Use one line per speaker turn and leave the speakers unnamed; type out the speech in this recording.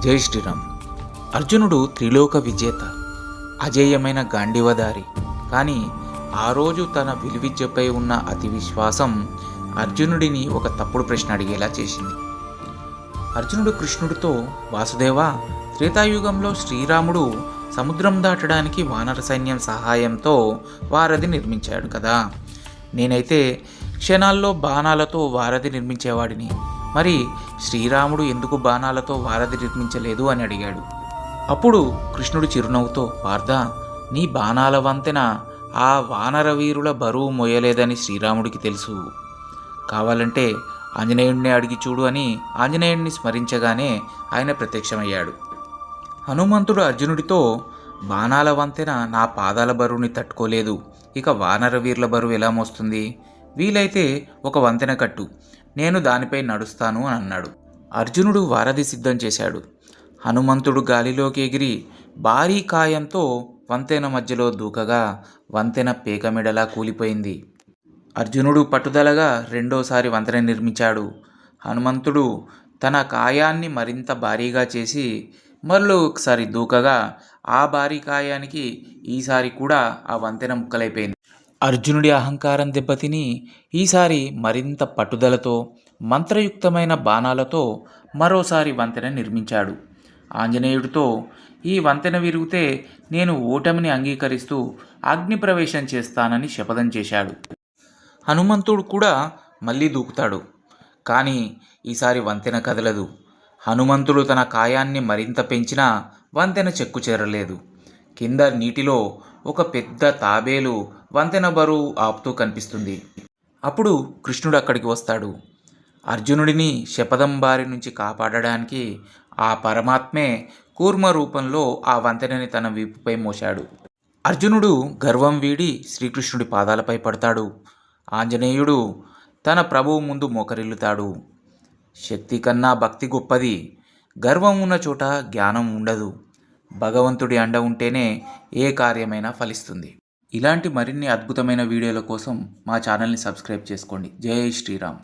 జై శ్రీరామ్. అర్జునుడు త్రిలోక విజేత, అజేయమైన గాంధీవధారి. కానీ ఆ రోజు తన విలువిద్యపై ఉన్న అతి విశ్వాసం అర్జునుడిని ఒక తప్పుడు ప్రశ్న అడిగేలా చేసింది. అర్జునుడు కృష్ణుడితో, వాసుదేవా, త్రేతాయుగంలో శ్రీరాముడు సముద్రం దాటడానికి వానర సైన్యం సహాయంతో వారధి నిర్మించాడు కదా, నేనైతే క్షణాల్లో బాణాలతో వారధి నిర్మించేవాడిని. మరి శ్రీరాముడు ఎందుకు బాణాలతో వారధి నిర్మించలేదు అని అడిగాడు. అప్పుడు కృష్ణుడు చిరునవ్వుతో, పార్థ, నీ బాణాల వంతెన ఆ వానర వీరుల బరువు మోయలేదని శ్రీరాముడికి తెలుసు. కావాలంటే ఆంజనేయుడిని అడిగి చూడు అని ఆంజనేయుడిని స్మరించగానే ఆయన ప్రత్యక్షమయ్యాడు. హనుమంతుడు అర్జునుడితో, బాణాల వంతెన నా పాదాల బరువుని తట్టుకోలేదు, ఇక వానర వీరుల బరువు ఎలా మోస్తుంది? వీలైతే ఒక వంతెన కట్టు, నేను దానిపై నడుస్తాను అని అన్నాడు. అర్జునుడు వారధి సిద్ధం చేశాడు. హనుమంతుడు గాలిలోకి ఎగిరి భారీ కాయంతో వంతెన మధ్యలో దూకగా వంతెన పేకమెడలా కూలిపోయింది. అర్జునుడు పట్టుదలగా రెండోసారి వంతెన నిర్మించాడు. హనుమంతుడు తన కాయాన్ని మరింత భారీగా చేసి మరో ఒకసారి దూకగా ఆ భారీ కాయానికి ఈసారి కూడా ఆ వంతెన ముక్కలైపోయింది. అర్జునుడి అహంకారం దెబ్బతిని ఈసారి మరింత పట్టుదలతో మంత్రయుక్తమైన బాణాలతో మరోసారి వంతెన నిర్మించాడు. ఆంజనేయుడితో, ఈ వంతెన విరిగితే నేను ఓటమిని అంగీకరిస్తూ అగ్ని ప్రవేశం చేస్తానని శపథం చేశాడు. హనుమంతుడు కూడా మళ్ళీ దూకుతాడు, కానీ ఈసారి వంతెన కదలదు. హనుమంతుడు తన కాయాన్ని మరింత పెంచినా వంతెన చెక్కు చేరలేదు. కింద నీటిలో ఒక పెద్ద తాబేలు వంతెన బరువు ఆపుతూ కనిపిస్తుంది. అప్పుడు కృష్ణుడు అక్కడికి వస్తాడు. అర్జునుడిని శపథం బారి నుంచి కాపాడడానికి ఆ పరమాత్మే కూర్మ రూపంలో ఆ వంతెనని తన వీపుపై మోశాడు. అర్జునుడు గర్వం వీడి శ్రీకృష్ణుడి పాదాలపై పడతాడు. ఆంజనేయుడు తన ప్రభువు ముందు మోకరిల్లుతాడు. శక్తి కన్నా భక్తి గొప్పది, గర్వం ఉన్న చోట జ్ఞానం ఉండదు. భగవంతుడి అండ ఉంటేనే ఏ కార్యమైనా ఫలిస్తుంది. ఇలాంటి మరిన్ని అద్భుతమైన వీడియోల కోసం మా ఛానల్ని సబ్స్క్రైబ్ చేసుకోండి. జై శ్రీరామ్.